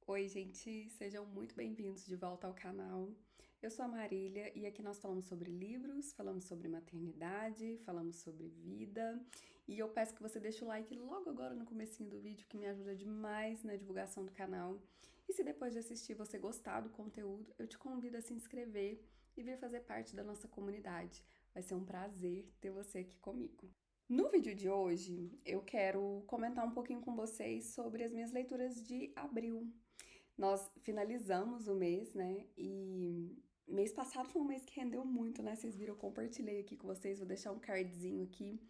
Oi, gente, sejam muito bem-vindos de volta ao canal. Eu sou a Marília e aqui nós falamos sobre livros, falamos sobre maternidade, falamos sobre vida. E eu peço que você deixe o like logo agora no comecinho do vídeo, que me ajuda demais na divulgação do canal. E se depois de assistir você gostar do conteúdo, eu te convido a se inscrever e vir fazer parte da nossa comunidade. Vai ser um prazer ter você aqui comigo. No vídeo de hoje, eu quero comentar um pouquinho com vocês sobre as minhas leituras de abril. Nós finalizamos o mês, né? E mês passado foi um mês que rendeu muito, né? Vocês viram, eu compartilhei aqui com vocês, vou deixar um cardzinho aqui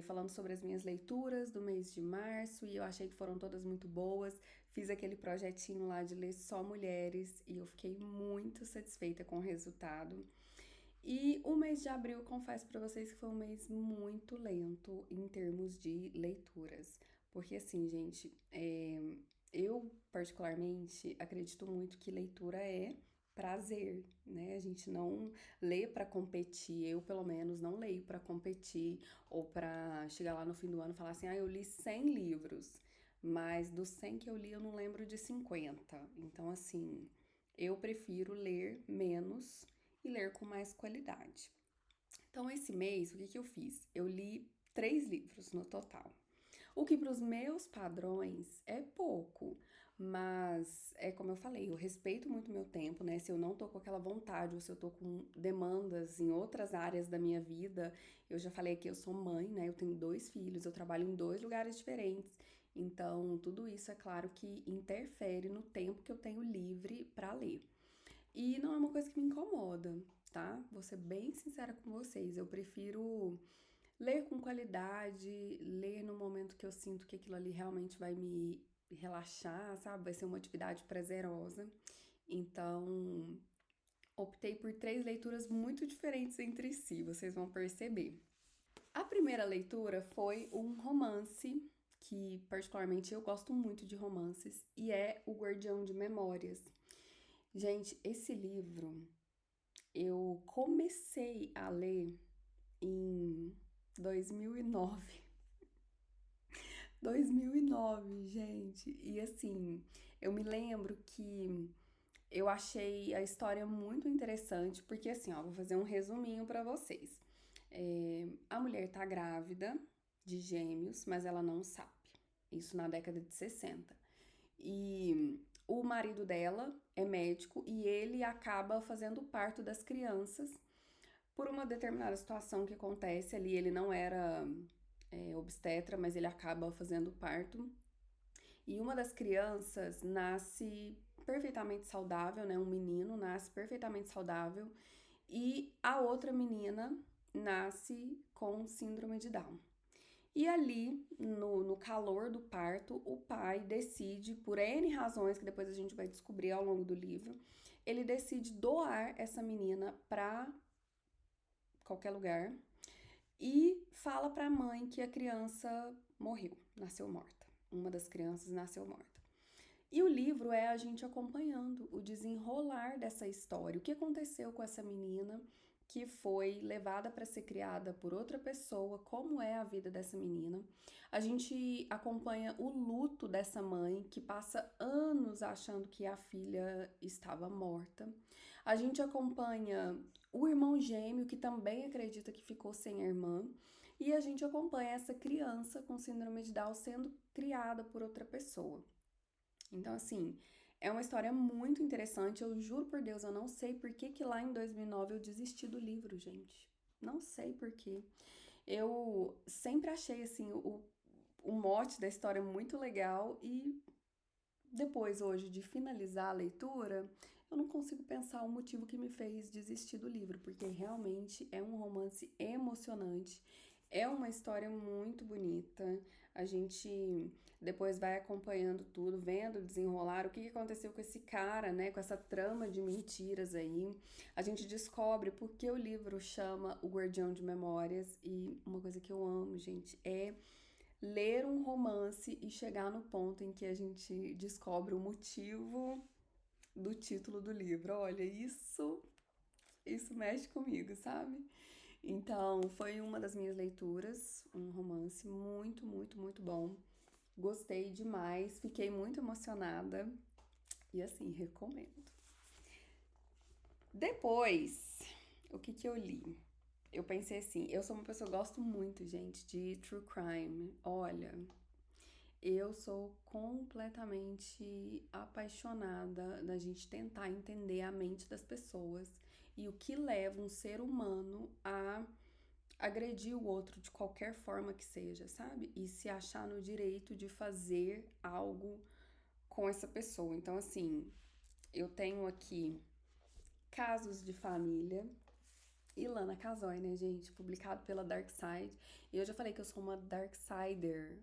falando sobre as minhas leituras do mês de março e eu achei que foram todas muito boas. Fiz aquele projetinho lá de ler só mulheres e eu fiquei muito satisfeita com o resultado. E o mês de abril, confesso para vocês que foi um mês muito lento em termos de leituras. Porque assim, gente, eu particularmente acredito muito que leitura é prazer, né? A gente não lê para competir, eu pelo menos não leio para competir ou para chegar lá no fim do ano e falar assim: "Ah, eu li 100 livros", mas dos 100 que eu li eu não lembro de 50. Então assim, eu prefiro ler menos e ler com mais qualidade. Então, esse mês, o que que eu fiz? Eu li 3 livros no total. O que para os meus padrões é pouco, mas é como eu falei, eu respeito muito meu tempo, né? Se eu não tô com aquela vontade ou se eu tô com demandas em outras áreas da minha vida, eu já falei que eu sou mãe, né? Eu tenho 2 filhos, eu trabalho em 2 lugares diferentes. Então, tudo isso é claro que interfere no tempo que eu tenho livre para ler. E não é uma coisa que me incomoda, tá? Vou ser bem sincera com vocês. Eu prefiro ler com qualidade, ler no momento que eu sinto que aquilo ali realmente vai me relaxar, sabe? Vai ser uma atividade prazerosa. Então, optei por 3 leituras muito diferentes entre si, vocês vão perceber. A primeira leitura foi um romance que, particularmente, eu gosto muito de romances, e é O Guardião de Memórias. Gente, esse livro eu comecei a ler em 2009. 2009, gente. E assim, eu me lembro que eu achei a história muito interessante, porque assim, ó, vou fazer um resuminho pra vocês. A mulher tá grávida de gêmeos, mas ela não sabe. Isso na década de 60. E o marido dela é médico e ele acaba fazendo o parto das crianças por uma determinada situação que acontece ali. Ele não era obstetra, mas ele acaba fazendo o parto. E uma das crianças nasce perfeitamente saudável, né? Um menino nasce perfeitamente saudável e a outra menina nasce com síndrome de Down. E ali, no calor do parto, o pai decide, por N razões que depois a gente vai descobrir ao longo do livro, ele decide doar essa menina para qualquer lugar e fala para a mãe que a criança morreu, nasceu morta. Uma das crianças nasceu morta. E o livro é a gente acompanhando o desenrolar dessa história. O que aconteceu com essa menina que foi levada para ser criada por outra pessoa, como é a vida dessa menina. A gente acompanha o luto dessa mãe que passa anos achando que a filha estava morta. A gente acompanha o irmão gêmeo que também acredita que ficou sem a irmã. E a gente acompanha essa criança com síndrome de Down sendo criada por outra pessoa. Então, assim, é uma história muito interessante. Eu juro por Deus, eu não sei por que que lá em 2009 eu desisti do livro, gente. Não sei por quê. Eu sempre achei, assim, o mote da história muito legal e depois, hoje, de finalizar a leitura, eu não consigo pensar o motivo que me fez desistir do livro, porque realmente é um romance emocionante, é uma história muito bonita. A gente depois vai acompanhando tudo, vendo desenrolar o que aconteceu com esse cara, né, com essa trama de mentiras aí. A gente descobre por que o livro chama O Guardião de Memórias, e uma coisa que eu amo, gente, é ler um romance e chegar no ponto em que a gente descobre o motivo do título do livro. Olha, isso mexe comigo, sabe? Então, foi uma das minhas leituras, um romance muito, muito, muito bom. Gostei demais, fiquei muito emocionada. E assim, recomendo. Depois, o que que eu li? Eu pensei assim, eu sou uma pessoa que gosto muito, gente, de true crime. Olha, eu sou completamente apaixonada da gente tentar entender a mente das pessoas e o que leva um ser humano a agredir o outro de qualquer forma que seja, sabe? E se achar no direito de fazer algo com essa pessoa. Então, assim, eu tenho aqui Casos de Família, Ilana Casoy, né, gente? Publicado pela Dark Side. E eu já falei que eu sou uma Darksider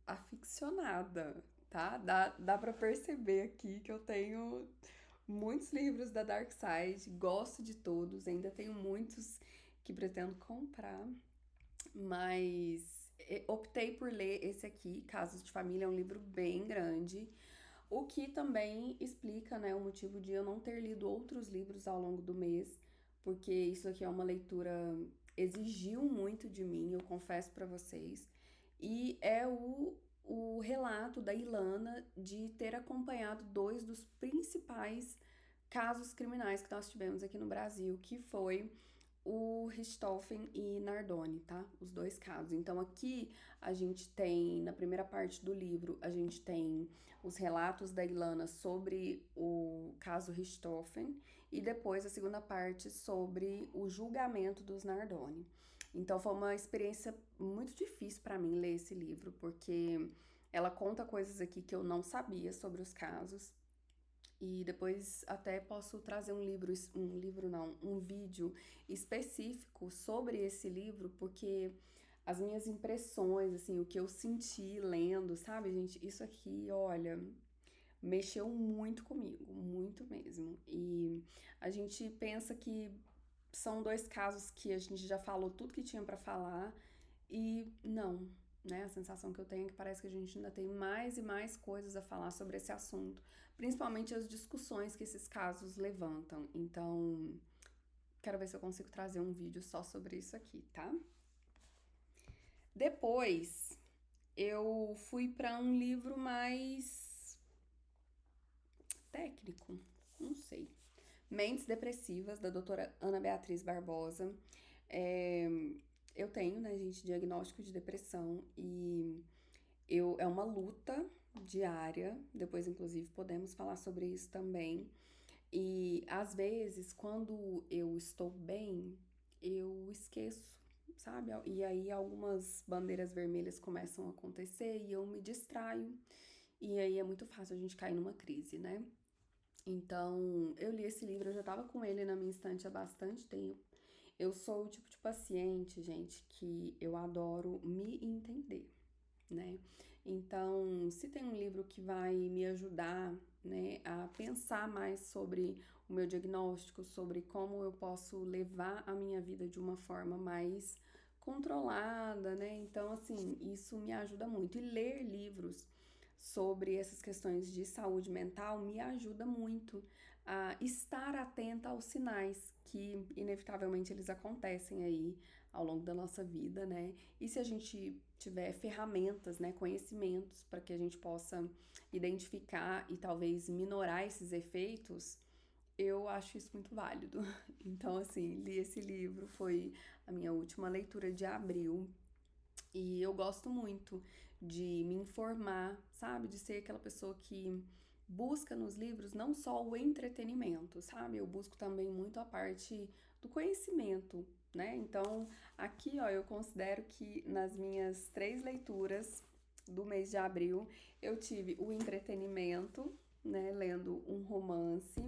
aficionada, tá? Dá pra perceber aqui que eu tenho muitos livros da Dark Side, gosto de todos, ainda tenho muitos que pretendo comprar, mas optei por ler esse aqui, Casos de Família, é um livro bem grande, o que também explica, né, o motivo de eu não ter lido outros livros ao longo do mês, porque isso aqui é uma leitura exigiu muito de mim, eu confesso pra vocês, e é o relato da Ilana de ter acompanhado dois dos principais casos criminais que nós tivemos aqui no Brasil, que foi o Richthofen e Nardoni, tá? Os dois casos. Então aqui a gente tem, na primeira parte do livro, a gente tem os relatos da Ilana sobre o caso Richthofen e depois a segunda parte sobre o julgamento dos Nardoni. Então foi uma experiência muito difícil para mim ler esse livro, porque ela conta coisas aqui que eu não sabia sobre os casos. E depois até posso trazer um livro não, um vídeo específico sobre esse livro, porque as minhas impressões, assim, o que eu senti lendo, sabe, gente, isso aqui, olha, mexeu muito comigo, muito mesmo. E a gente pensa que são dois casos que a gente já falou tudo que tinha pra falar e não, né? A sensação que eu tenho é que parece que a gente ainda tem mais e mais coisas a falar sobre esse assunto, principalmente as discussões que esses casos levantam. Então, quero ver se eu consigo trazer um vídeo só sobre isso aqui, tá? Depois, eu fui para um livro mais técnico, não sei. Mentes Depressivas, da doutora Ana Beatriz Barbosa. É, eu tenho, né, gente, diagnóstico de depressão e é uma luta diária. Depois, inclusive, podemos falar sobre isso também. E às vezes, quando eu estou bem, eu esqueço, sabe? E aí algumas bandeiras vermelhas começam a acontecer e eu me distraio. E aí é muito fácil a gente cair numa crise, né? Então, eu li esse livro, eu já tava com ele na minha estante há bastante tempo. Eu sou o tipo de paciente, gente, que eu adoro me entender, né? Então, se tem um livro que vai me ajudar, né, a pensar mais sobre o meu diagnóstico, sobre como eu posso levar a minha vida de uma forma mais controlada, né? Então, assim, isso me ajuda muito. E ler livros sobre essas questões de saúde mental me ajuda muito a estar atenta aos sinais que inevitavelmente eles acontecem aí ao longo da nossa vida, né? E se a gente tiver ferramentas, né, conhecimentos para que a gente possa identificar e talvez minorar esses efeitos, eu acho isso muito válido. Então, assim, li esse livro, foi a minha última leitura de abril. E eu gosto muito de me informar, sabe? De ser aquela pessoa que busca nos livros não só o entretenimento, sabe? Eu busco também muito a parte do conhecimento, né? Então, aqui, ó, eu considero que nas minhas 3 leituras do mês de abril, eu tive o entretenimento, né? Lendo um romance.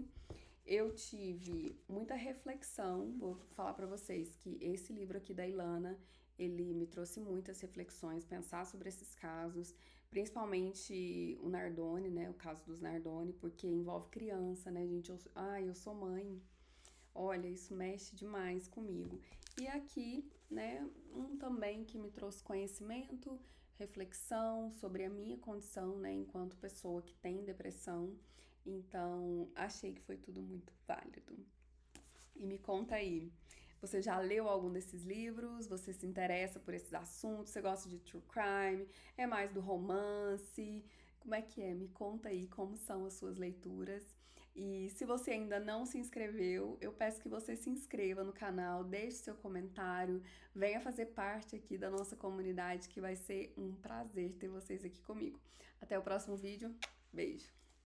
Eu tive muita reflexão, vou falar para vocês que esse livro aqui da Ilana, ele me trouxe muitas reflexões, pensar sobre esses casos, principalmente o Nardoni, né, o caso dos Nardoni, porque envolve criança, né, gente, eu sou mãe, olha, isso mexe demais comigo. E aqui, né, um também que me trouxe conhecimento, reflexão sobre a minha condição, né, enquanto pessoa que tem depressão. Então, achei que foi tudo muito válido. E me conta aí, você já leu algum desses livros? Você se interessa por esses assuntos? Você gosta de true crime? É mais do romance? Como é que é? Me conta aí como são as suas leituras. E se você ainda não se inscreveu, eu peço que você se inscreva no canal, deixe seu comentário, venha fazer parte aqui da nossa comunidade, que vai ser um prazer ter vocês aqui comigo. Até o próximo vídeo. Beijo!